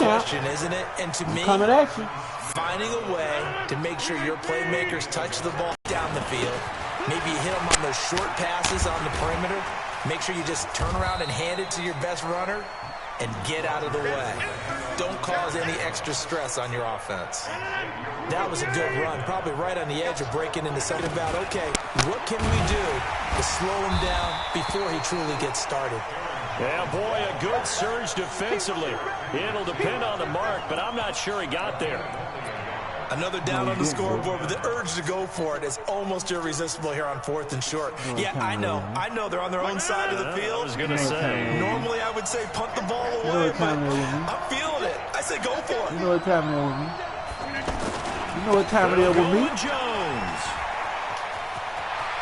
question, isn't it? And to me, coming at you. Finding a way to make sure your playmakers touch the ball down the field, maybe hit them on those short passes on the perimeter, make sure you just turn around and hand it to your best runner and get out of the way. Don't cause any extra stress on your offense. That was a good run, probably right on the edge of breaking into something about, okay, what can we do to slow him down before he truly gets started? Yeah, boy, a good surge defensively. It'll depend on the mark, but I'm not sure he got there. Another down on the scoreboard, but the urge to go for it is almost irresistible here on 4th and short. Yeah, I know they're on their own side of the field. I was going to say. Normally I would say punt the ball away, but I'm feeling it. I say go for it. You know what time it is with me. You know what time it is with me. Jones.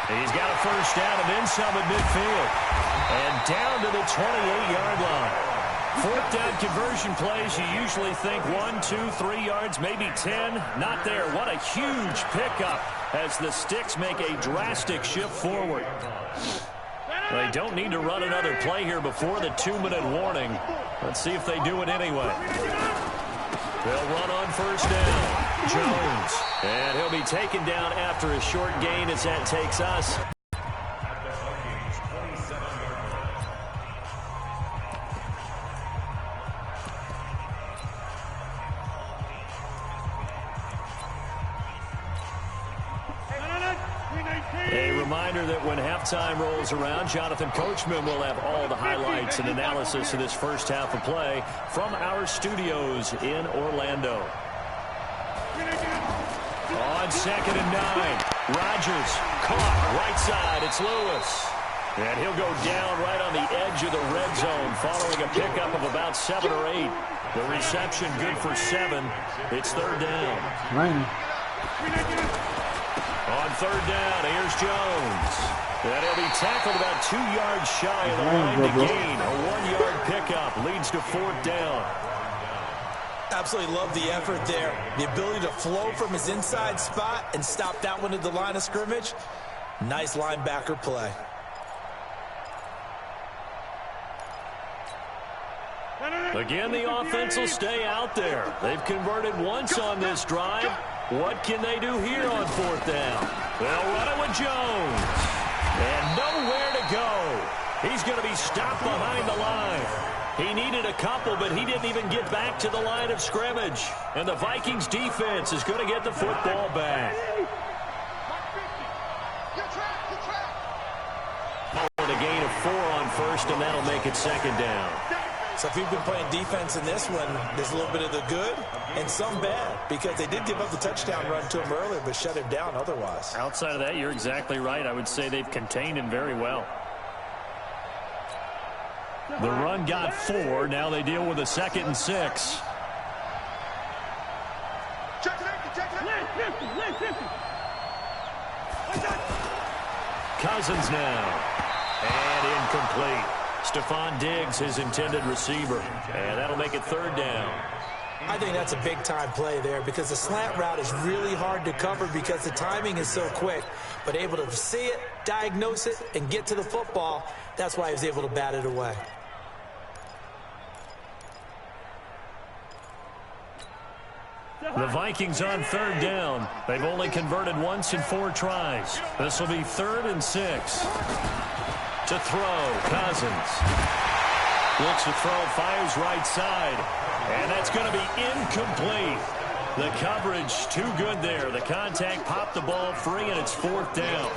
He's got a first down and then some at midfield. And down to the 28-yard line. 4th down conversion plays, you usually think 1, 2, 3 yards, maybe 10. Not there. What a huge pickup as the Sticks make a drastic shift forward. They don't need to run another play here before the 2-minute warning. Let's see if they do it anyway. They'll run on first down. Jones. And he'll be taken down after a short gain as that takes us. A reminder that when halftime rolls around, Jonathan Coachman will have all the highlights and analysis of this first half of play from our studios in Orlando. On 2nd and 9, Rodgers caught right side. It's Lewis. And he'll go down right on the edge of the red zone following a pickup of about 7 or 8. The reception good for 7. It's 3rd down. Raining. On 3rd down, here's Jones. And he'll be tackled about 2 yards shy of the line to gain. A 1-yard pickup leads to 4th down. Absolutely love the effort there. The ability to flow from his inside spot and stop that one at the line of scrimmage. Nice linebacker play. Again, the offense will stay out there. They've converted once on this drive. What can they do here on 4th down? They'll run it with Jones. And nowhere to go. He's going to be stopped behind the line. He needed a couple, but he didn't even get back to the line of scrimmage. And the Vikings defense is going to get the football back. A gain of 4 on first, and that'll make it 2nd down. So if you've been playing defense in this one, there's a little bit of the good and some bad, because they did give up the touchdown run to him earlier, but shut him down otherwise. Outside of that, you're exactly right. I would say they've contained him very well. The run got 4. Now they deal with a 2nd and 6. Cousins now. And incomplete. Stephon Diggs, his intended receiver. And that'll make it 3rd down. I think that's a big-time play there, because the slant route is really hard to cover because the timing is so quick. But able to see it, diagnose it, and get to the football, that's why he was able to bat it away. The Vikings on 3rd down. They've only converted once in 4 tries. This will be 3rd and 6. To throw, Cousins. Looks to throw, fires right side. And that's going to be incomplete. The coverage too good there. The contact popped the ball free, and it's 4th down.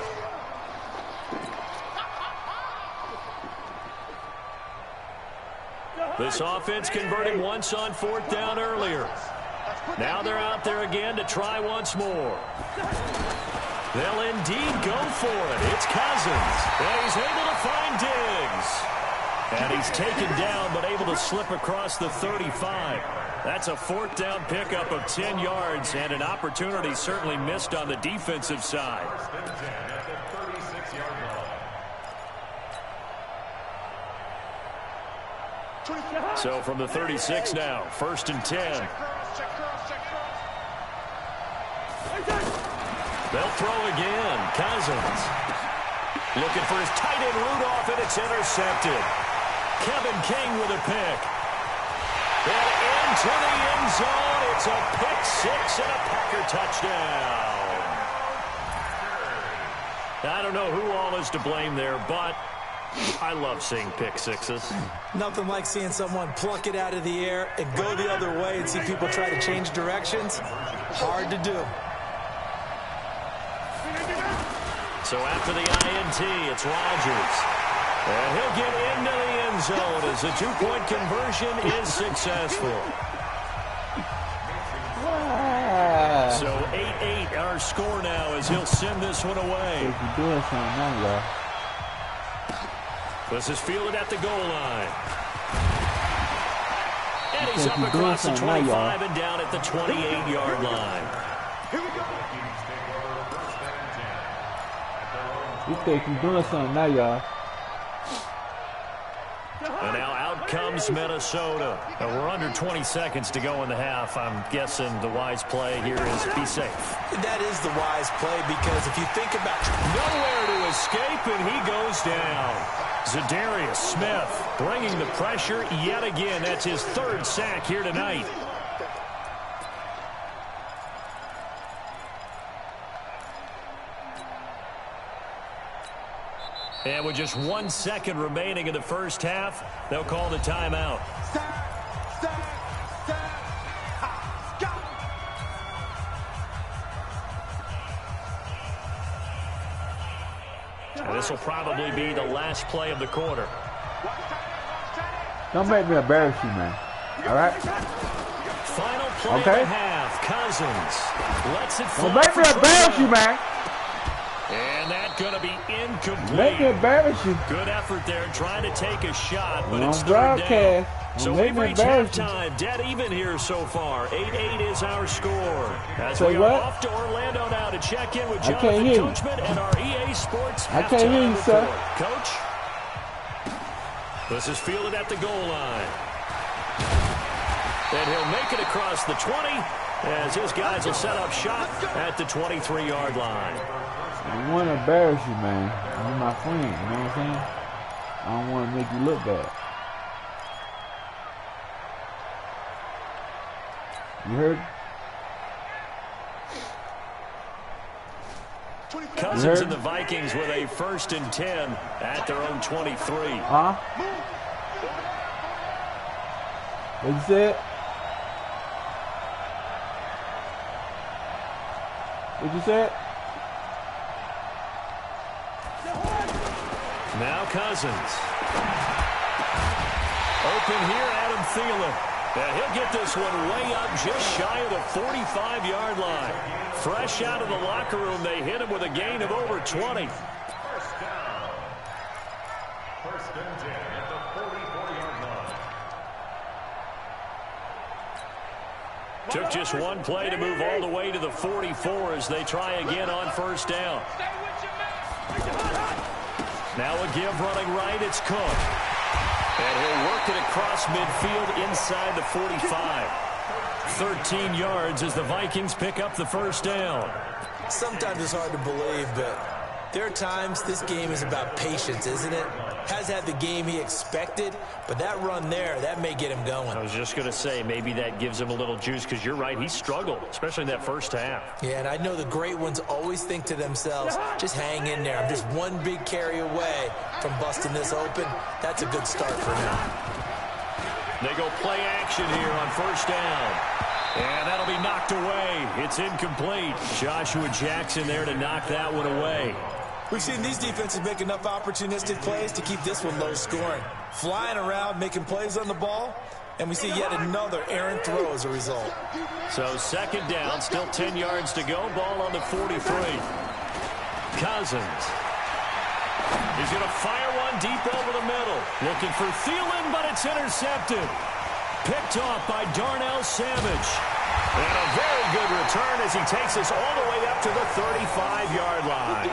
This offense converted once on 4th down earlier. Now they're out there again to try once more. They'll indeed go for it. It's Cousins. And he's able to find Diggs. And he's taken down but able to slip across the 35. That's a 4th down pickup of 10 yards and an opportunity certainly missed on the defensive side. So from the 36 now, 1st and 10. They'll throw again. Cousins. Looking for his tight end Rudolph, and it's intercepted. Kevin King with a pick. And into the end zone. It's a pick six and a Packer touchdown. I don't know who all is to blame there, but I love seeing pick sixes. Nothing like seeing someone pluck it out of the air and go the other way and see people try to change directions. Hard to do. So after the INT, it's Rodgers. And he'll get into the end zone as the two-point conversion is successful. So 8-8 our score now as he'll send this one away. This is fielded at the goal line. And he's up across the 25 and down at the 28-yard line. You think he's doing something now, y'all. And now out comes Minnesota. And we're under 20 seconds to go in the half. I'm guessing the wise play here is be safe. That is the wise play because if you think about it, nowhere to escape, and he goes down. Zadarius Smith bringing the pressure yet again. That's his third sack here tonight. And with just 1 second remaining in the first half, they'll call the timeout. And this will probably be the last play of the quarter. Don't make me embarrass you, man. All right? Final play of the half. Cousins lets it fly. Don't make me embarrass you, man. And that's going to be incomplete. Make me embarrass you. Good effort there trying to take a shot, but it's third down. So we've reached halftime. Dead even here so far. 8-8 is our score. As we are off to Orlando now to check in with Jonathan Coachman and our EA Sports halftime report. Coach? This is fielded at the goal line. And he'll make it across the 20 as his guys will set up shop at the 23-yard line. I don't want to embarrass you, man. You're my friend, you know what I'm saying? I don't want to make you look bad. You heard? Cousins and the Vikings with a 1st and 10 at their own 23. Huh? What you said? What you said? Now Cousins. Open here, Adam Thielen. And he'll get this one way up just shy of the 45-yard line. Fresh out of the locker room, they hit him with a gain of over 20. First down. 1st and 10 at the 44-yard line. Took just one play to move all the way to the 44 as they try again on 1st down. Now a give running right, it's Cook. And he'll work it across midfield inside the 45. 13 yards as the Vikings pick up the 1st down. Sometimes it's hard to believe, but there are times this game is about patience, isn't it? Has had the game he expected, but that run there, that may get him going. I was just going to say, maybe that gives him a little juice because you're right, he struggled, especially in that 1st half. Yeah, and I know the great ones always think to themselves, just hang in there. I'm just one big carry away from busting this open. That's a good start for him. They go play action here on 1st down. And that'll be knocked away. It's incomplete. Joshua Jackson there to knock that one away. We've seen these defenses make enough opportunistic plays to keep this one low scoring. Flying around, making plays on the ball, and we see yet another errant throw as a result. So 2nd down, still 10 yards to go. Ball on the 43. Cousins. He's going to fire one deep over the middle. Looking for Thielen, but it's intercepted. Picked off by Darnell Savage. And a very good return as he takes us all the way up to the 35-yard line.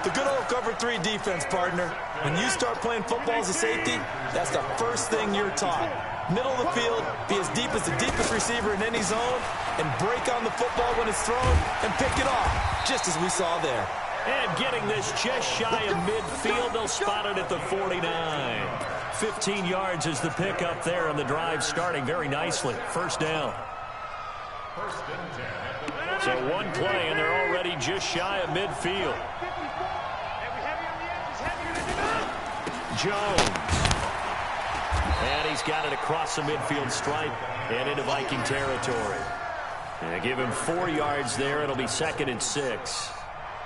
The good old cover 3 defense, partner. When you start playing football as a safety, that's the first thing you're taught. Middle of the field, be as deep as the deepest receiver in any zone, and break on the football when it's thrown, and pick it off, just as we saw there. And getting this just shy of midfield, they'll spot it at the 49. 15 yards is the pickup there, and the drive starting very nicely. First down. So one play, and they're already just shy of midfield. Jones. And he's got it across the midfield stripe and into Viking territory. And give him 4 yards there. It'll be 2nd and 6.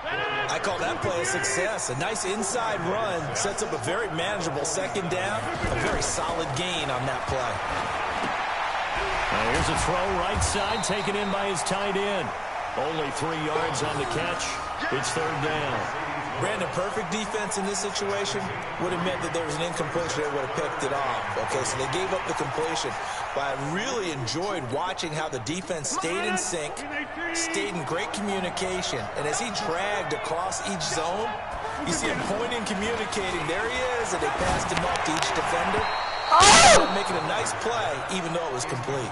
I call that play a success. A nice inside run sets up a very manageable 2nd down. A very solid gain on that play. Now here's a throw right side taken in by his tight end. Only 3 yards on the catch. It's 3rd down. Brandon, perfect defense in this situation would have meant that there was an incompletion that would have picked it off. Okay, so they gave up the completion. But I really enjoyed watching how the defense stayed in sync, stayed in great communication. And as he dragged across each zone, you see him pointing, communicating. There he is, and they passed him up to each defender. Making a nice play, even though it was complete.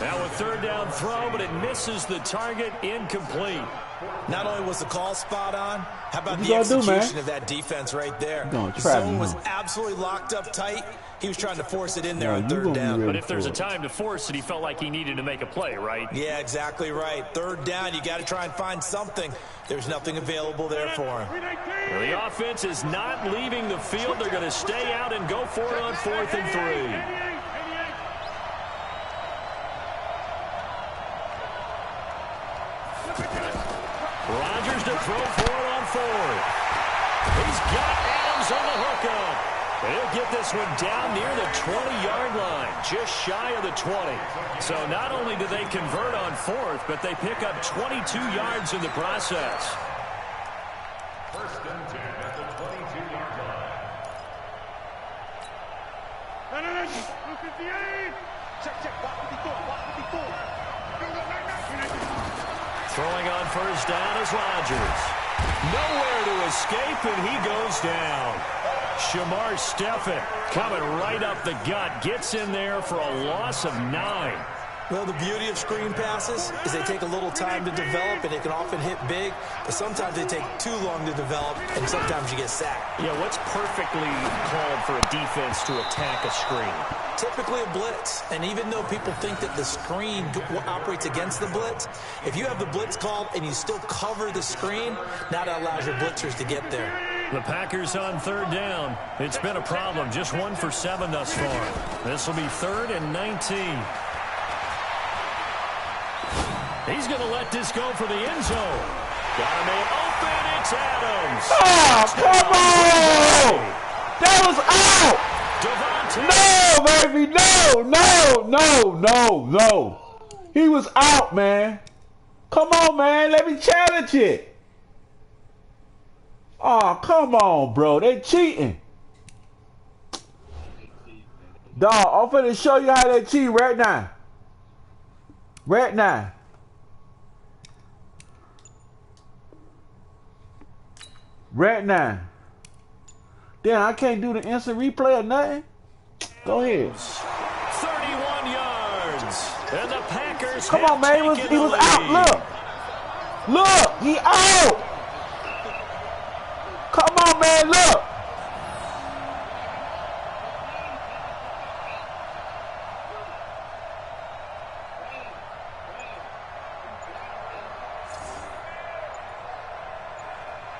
Now a 3rd down throw, but it misses the target, incomplete. Not only was the call spot on, how about the execution of that defense right there? The zone was absolutely locked up tight. He was trying to force it in there on 3rd down. But if there's a time to force it, he felt like he needed to make a play, right? Yeah, exactly right. 3rd down, you got to try and find something. There's nothing available there for him. Well, the offense is not leaving the field. They're going to stay out and go for it on 4th and 3. Rodgers to throw for it on 4th. He's got Adams on the hookup. He'll get this one down near the 20-yard line, just shy of the 20. So not only do they convert on 4th, but they pick up 22 yards in the process. 1st and 10 at the 22-yard line. Throwing on 1st down is Rodgers. Nowhere to escape, and he goes down. Shamar Stephen coming right up the gut, gets in there for a loss of 9. Well, the beauty of screen passes is they take a little time to develop, and they can often hit big, but sometimes they take too long to develop, and sometimes you get sacked. Yeah, what's perfectly called for a defense to attack a screen? Typically a blitz, and even though people think that the screen operates against the blitz, if you have the blitz called and you still cover the screen, now that allows your blitzers to get there. The Packers on 3rd down. It's been a problem, just 1 for 7 thus far. This will be 3rd and 19. He's going to let this go for the end zone. Got him in open. It's Adams. Oh, come on! That was out! No, baby, no. He was out, man. Come on, man. Let me challenge it. Oh, come on, bro. They cheating. Dog, I'm finna show you how they cheat right now. Right now. Right now. Damn, I can't do the instant replay or nothing. Go ahead. 31 yards. And the Packers come on, man. He was out. Look, he out. Come on, man. Look.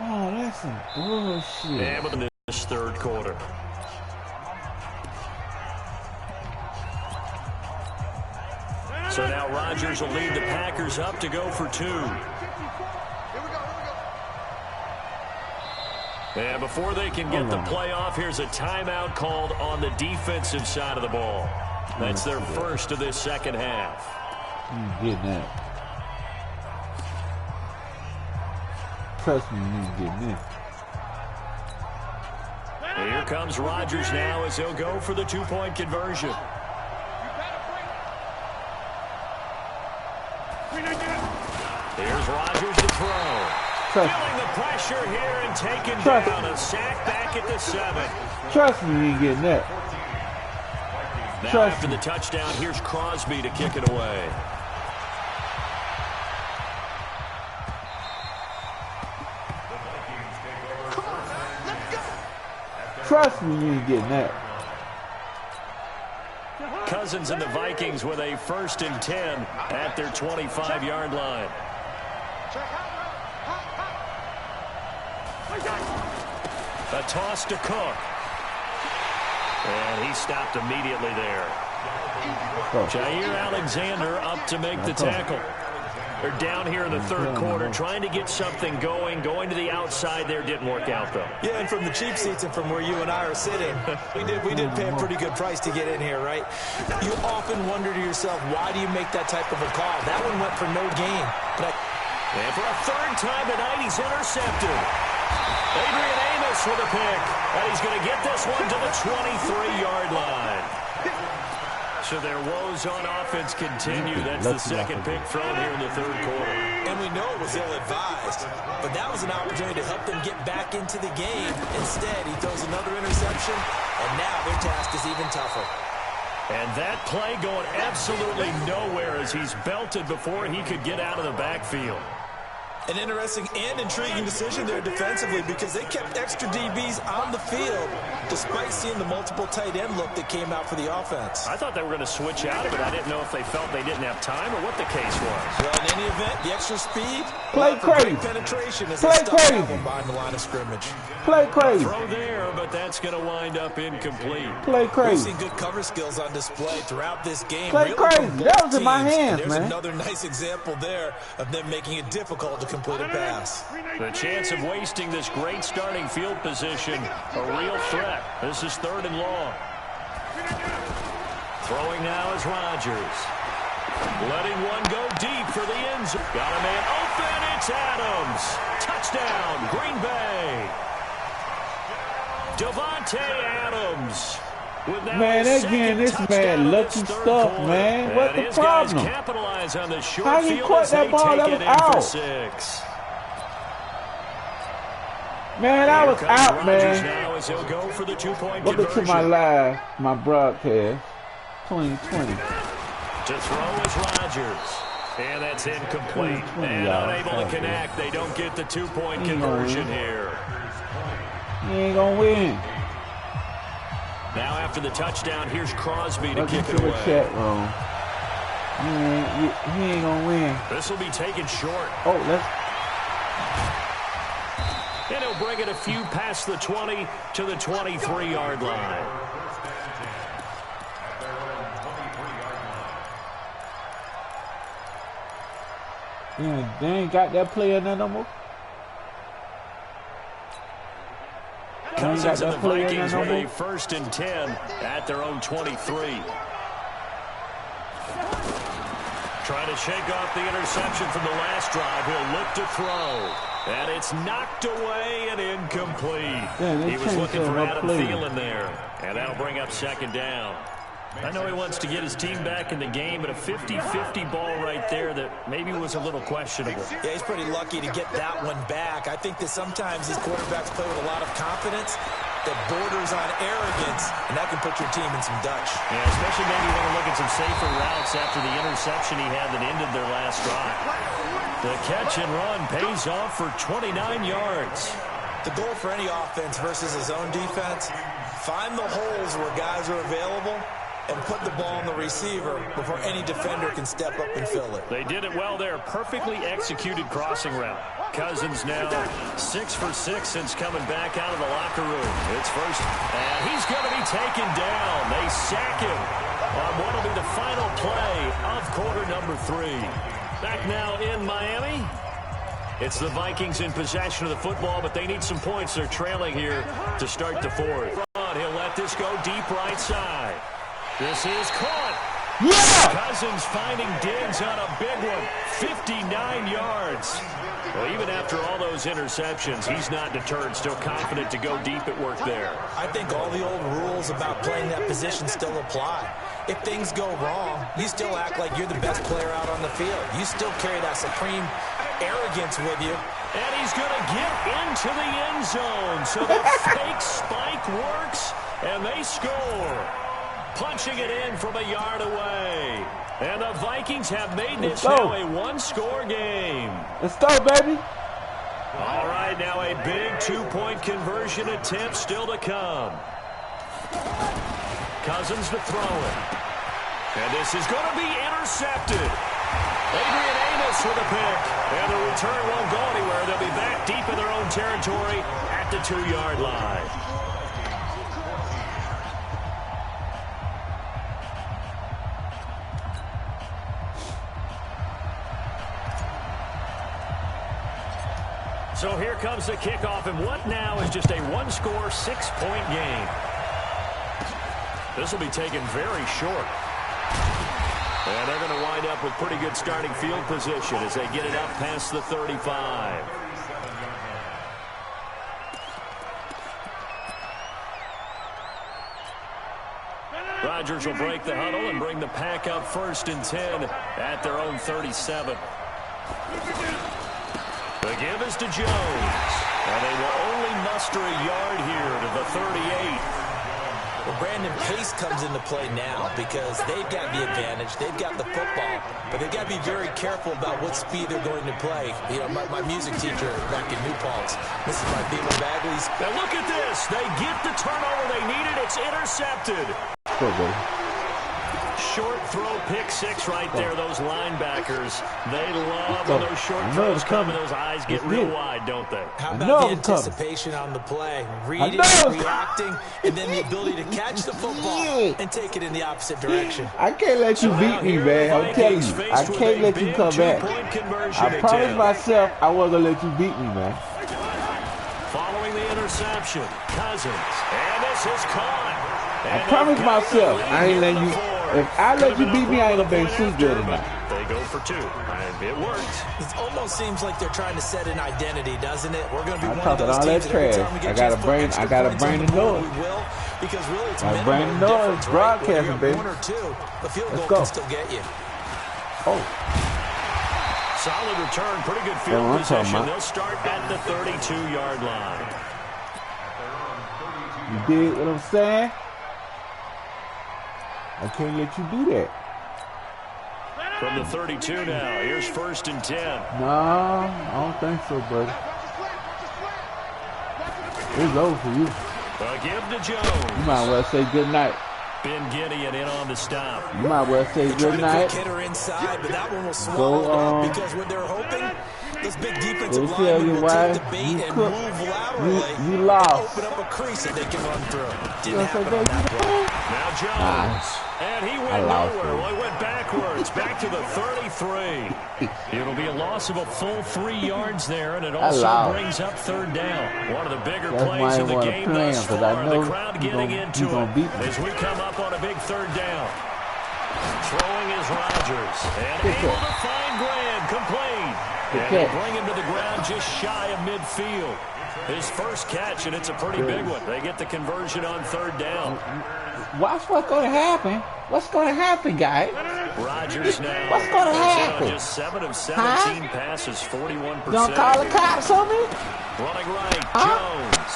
Oh, that's some bullshit. And with this 3rd quarter. So now Rodgers will lead the Packers up to go for 2. And before they can get the play off, here's a timeout called on the defensive side of the ball. That's their first of this 2nd half. You getting that? Trust me, you getting this. Here comes Rodgers now as he'll go for the 2-point conversion. Here's Rodgers to throw. Feeling the pressure here and taken down. A sack back at the 7. Trust me, you ain't getting that. Now after the touchdown, here's Crosby to kick it away. Trust me, you ain't getting that. Cousins and the Vikings with a 1st and 10 at their 25-yard line. A toss to Cook. And he stopped immediately there. Jair Alexander up to make the tackle. They're down here in the 3rd quarter, trying to get something going to the outside there. Didn't work out, though. Yeah, and from the cheap seats and from where you and I are sitting, we did pay a pretty good price to get in here, right? You often wonder to yourself, why do you make that type of a call? That one went for no gain. And for a 3rd time tonight, he's intercepted. Adrian Amos with a pick. And he's going to get this one to the 23-yard line. So their woes on offense continue. That's the 2nd pick thrown here in the 3rd quarter. And we know it was ill-advised, but that was an opportunity to help them get back into the game. Instead, he throws another interception, and now their task is even tougher. And that play going absolutely nowhere as he's belted before he could get out of the backfield. An interesting and intriguing decision there defensively because they kept extra DBs on the field despite seeing the multiple tight end look that came out for the offense. I thought they were going to switch out of it. I didn't know if they felt they didn't have time or what the case was. Well, in any event, the extra speed, play crazy. Penetration as play crazy behind the line of scrimmage. Play crazy. Throw there, but that's going to wind up incomplete. Play crazy. We've seen good cover skills on display throughout this game. Play really crazy. That was in my hands, there's man. Another nice example there of them making it difficult to complete a pass. The chance of wasting this great starting field position, a real threat. This is 3rd and long. Throwing now is Rodgers. Letting one go deep for the end zone. Got a man open. It's Adams. Touchdown, Green Bay. Devontae Adams. Man, again, this man lucky stuff, man. What the problem? Capitalize on the short How you caught that ball? That was out. 6. Man, I was out, man. Now as he'll go for the 2-point Welcome to my live, my broadcast, 2020. To throw is Rodgers. And that's incomplete. And unable to connect. They don't get the 2-point conversion here. He ain't gonna win. Now after the touchdown, here's Crosby to Welcome kick to it the away. chat room. He ain't gonna win. This will be taken short. Oh, let's. And he'll bring it a few past the 20 to the 23-yard line. Yeah, they ain't got that player in there no more. Cousins and the Vikings with a 1st and 10 at their own 23. Trying to shake off the interception from the last drive. He'll look to throw. And it's knocked away and incomplete. He was looking for Adam Thielen there. And that'll bring up 2nd down. I know he wants to get his team back in the game, but a 50-50 ball right there that maybe was a little questionable. Yeah, he's pretty lucky to get that one back. I think that sometimes these quarterbacks play with a lot of confidence that borders on arrogance, and that can put your team in some Dutch. Yeah, especially maybe want to look at some safer routes after the interception he had that ended their last drive. The catch and run pays off for 29 yards. The goal for any offense versus his own defense, find the holes where guys are available and put the ball on the receiver before any defender can step up and fill it. They did it well there. Perfectly executed crossing route. Cousins now 6 for 6 since coming back out of the locker room. It's first, and he's going to be taken down. They sack him on what will be the final play of quarter number 3. Back now in Miami. It's the Vikings in possession of the football, but they need some points. They're trailing here to start the 4th. He'll let this go deep right side. This is caught. Yeah! Cousins finding Diggs on a big one. 59 yards. Well, even after all those interceptions, he's not deterred. Still confident to go deep at work there. I think all the old rules about playing that position still apply. If things go wrong, you still act like you're the best player out on the field. You still carry that supreme arrogance with you. And he's going to get into the end zone. So the fake spike works, and they score. Punching it in from a yard away. And the Vikings have made this now a one-score game. Let's go, baby. All right, now a big 2-point conversion attempt still to come. Cousins to throw it. And this is going to be intercepted. Adrian Amos with a pick. And the return won't go anywhere. They'll be back deep in their own territory at the 2-yard line. So here comes the kickoff, and what now is just a one-score, 6-point game. This will be taken very short. And they're going to wind up with pretty good starting field position as they get it up past the 35. Rodgers will break the huddle and bring the pack up 1st and 10 at their own 37. The give is to Jones. And they will only muster a yard here to the 38. Well, Brandon, pace comes into play now because they've got the advantage. They've got the football, but they've got to be very careful about what speed they're going to play. You know, my music teacher back in New Paltz, this is my Beamer Bagley's. Now look at this. They get the turnover they needed. It's intercepted. Short throw, pick 6 right there. Those linebackers, they love when those short throws come and those eyes get real wide, don't they? How about the anticipation on the play? Reading, reacting, and then the ability to catch the football and take it in the opposite direction. I can't let you beat me, man. I'm telling you. I can't let you come back. I promised myself I wasn't going to let you beat me, man. Following the interception, Cousins, and this is caught. I promised myself I ain't letting you. If I let you beat me, I ain't gonna be too good tonight. They go for 2. It worked. It almost seems like they're trying to set an identity, doesn't it? We're gonna be one of talking those all that teams trash. that I got a brain. I got a brain to know it. We will, because really it's my brain to know it. Broadcasting, baby. 1 or 2, the field goal can still get you. Oh. Solid return, pretty good field position. They'll start at the 32-yard line. You dig what I'm saying? I can't let you do that. From the 32 now, here's 1st and 10. No, I don't think so, buddy. It's over for you. A give to Jones. You might as well say good night. Ben Gideon in on the stop. You might as well say good night. Hitter inside, but that one will swallow up because what they're hoping, this big defensive lineman will take the bait and move laterally. You lost. Open up a crease that they can run through. Didn't happen on that play. Now Jones. And he went nowhere. Well, he went backwards. Back to the 33. It'll be a loss of a full 3 yards there, and it also brings up 3rd down. One of the bigger plays in the game thus far. The crowd getting into it as we come up on a big 3rd down. Throwing is Rodgers. And able to find Graham. Complete. And they bring him to the ground just shy of midfield. His first catch, and it's a pretty big one. They get the conversion on 3rd down. Watch what's going to happen. What's going to happen, guys? Rodgers now. What's going to happen? Just 7 of 17 passes, 41%. You gonna call the cops on me? Running right, Jones.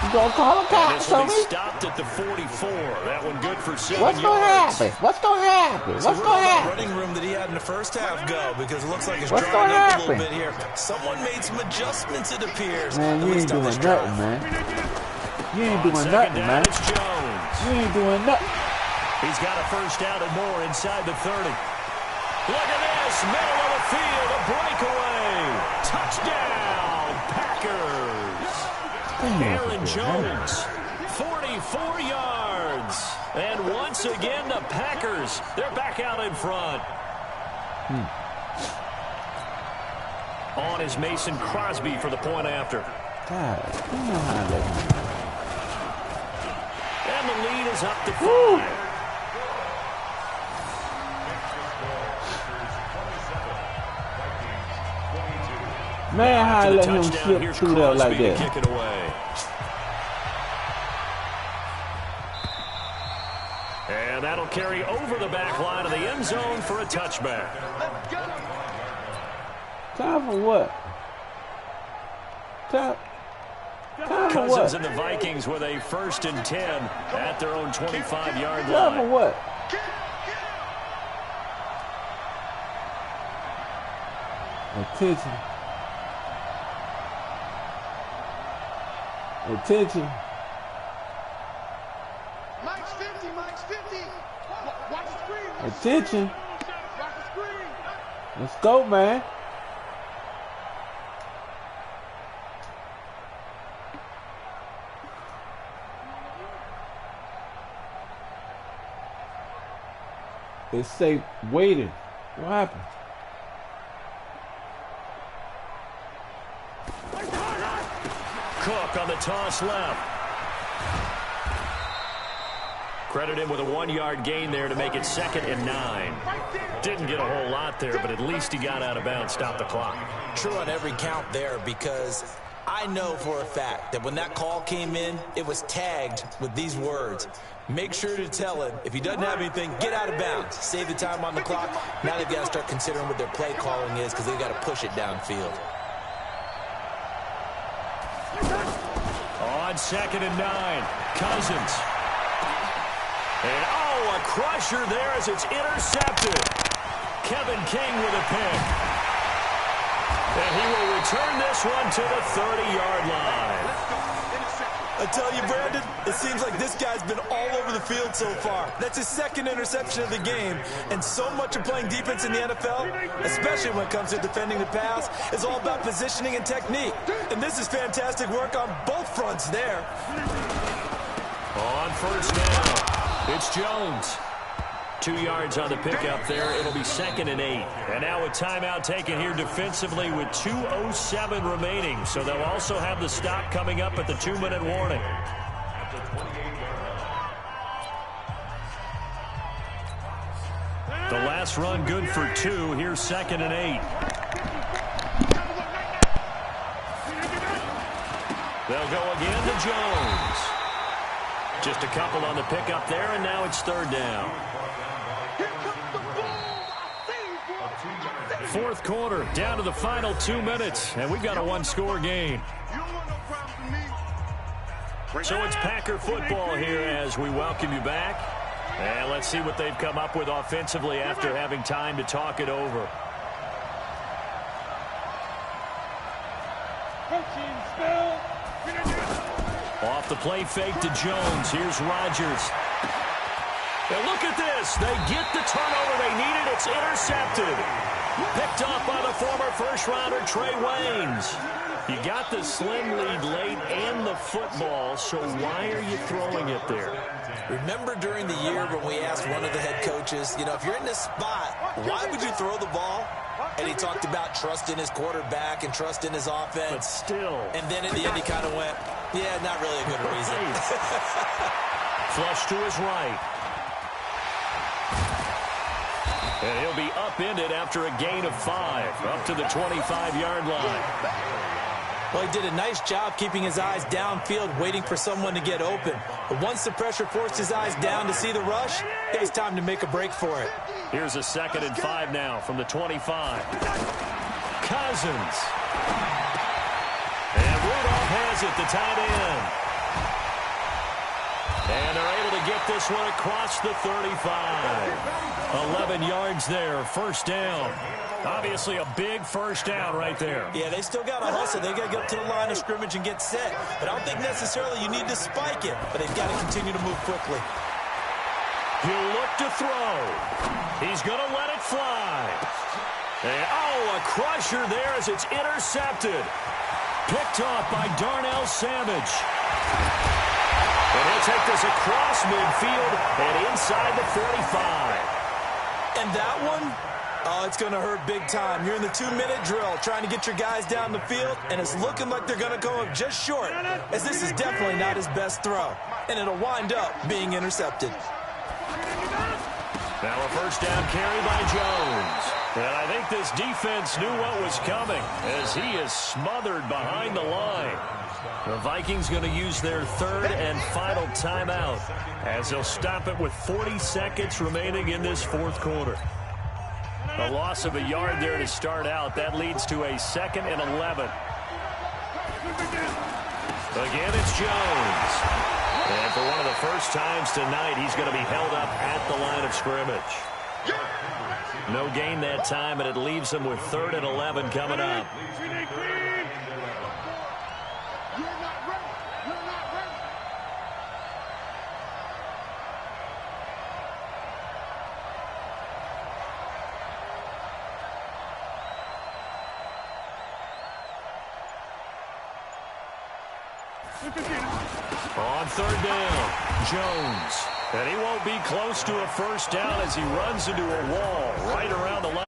You gonna call the cops on me? Stopped at the 44. That one good for 7 What's going to happen? What's going to happen? What's going to happen? Running room that he had in the first half go because it looks like it's drying up a little bit here. Someone made some adjustments, it appears. Man, you ain't doing nothing, man. You ain't doing nothing, man. You ain't doing nothing. He's got a first down and more inside the 30. Look at this, middle of the field, a breakaway. Touchdown, Packers. Aaron Jones, 44 yards. And once again, the Packers, they're back out in front. On is Mason Crosby for the point after. God, you know how that. And the lead is up to 5. Man, how I let him slip through that like that? Kick it away. And that'll carry over the back line of the end zone for a touchback. Time for what? Time for what? Cousins and the Vikings with a 1st and 10 at their own 25-yard line. Time for what? Attention. Attention. Mike's 50, Mike's 50. Watch the Attention. Let's go, man. It's safe waiting. What happened? Cook on the toss left. Credit him with a 1-yard gain there to make it 2nd and 9. Didn't get a whole lot there, but at least he got out of bounds, stopped the clock. True on every count there, because I know for a fact that when that call came in, it was tagged with these words. Make sure to tell him, if he doesn't have anything, get out of bounds. Save the time on the clock. Now they've got to start considering what their play calling is, because they've got to push it downfield. On 2nd and 9, Cousins. And, oh, a crusher there as it's intercepted. Kevin King with a pick. And he will return this one to the 30-yard line. I tell you, Brandon, it seems like this guy's been all over the field so far. That's his 2nd interception of the game. And so much of playing defense in the NFL, especially when it comes to defending the pass, is all about positioning and technique. And this is fantastic work on both fronts there. On 1st down, it's Jones. 2 yards on the pickup there. It'll be 2nd and 8. And now a timeout taken here defensively with 2:07 remaining. So they'll also have the stop coming up at the 2-minute warning. The last run good for 2. Here's 2nd and 8. They'll go again to Jones. Just a couple on the pickup there, and now it's 3rd down. 4th quarter, down to the final 2 minutes, and we've got a 1-score game. So it's Packer football here as we welcome you back. And let's see what they've come up with offensively after having time to talk it over. Off the play fake to Jones. Here's Rodgers. And look at this. They get the turnover they needed. It's intercepted. Picked off by the former first-rounder Trey Waynes. You got the slim lead late and the football, so why are you throwing it there? Remember during the year when we asked one of the head coaches, you know, if you're in this spot, why would you throw the ball? And he talked about trust in his quarterback and trust in his offense. But still. And then in the end, he kind of went, yeah, not really a good reason. Flush to his right. And he'll be upended after a gain of 5, up to the 25-yard line. Well, he did a nice job keeping his eyes downfield, waiting for someone to get open. But once the pressure forced his eyes down to see the rush, it was time to make a break for it. Here's a 2nd and 5 now from the 25. Cousins. And Rudolph has it, the tight end. And they're able to get this one across the 35. 11 yards there, 1st down. Obviously a big 1st down right there. Yeah, they still got to hustle. They got to get up to the line of scrimmage and get set. But I don't think necessarily you need to spike it. But they've got to continue to move quickly. He'll look to throw. He's going to let it fly. And, oh, a crusher there as it's intercepted. Picked off by Darnell Savage. And he'll take this across midfield and inside the 45. And that one, oh, it's going to hurt big time. You're in the 2-minute drill trying to get your guys down the field, and it's looking like they're going to come up just short, as this is definitely not his best throw. And it'll wind up being intercepted. Now a 1st down carry by Jones. And I think this defense knew what was coming as he is smothered behind the line. The Vikings going to use their 3rd and final timeout as they'll stop it with 40 seconds remaining in this 4th quarter. A loss of a yard there to start out. That leads to a 2nd and 11. Again, it's Jones. And for one of the first times tonight, he's going to be held up at the line of scrimmage. No gain that time, and it leaves him with 3rd and 11 coming up. On third down, Jones. And he won't be close to a first down as he runs into a wall right around the line.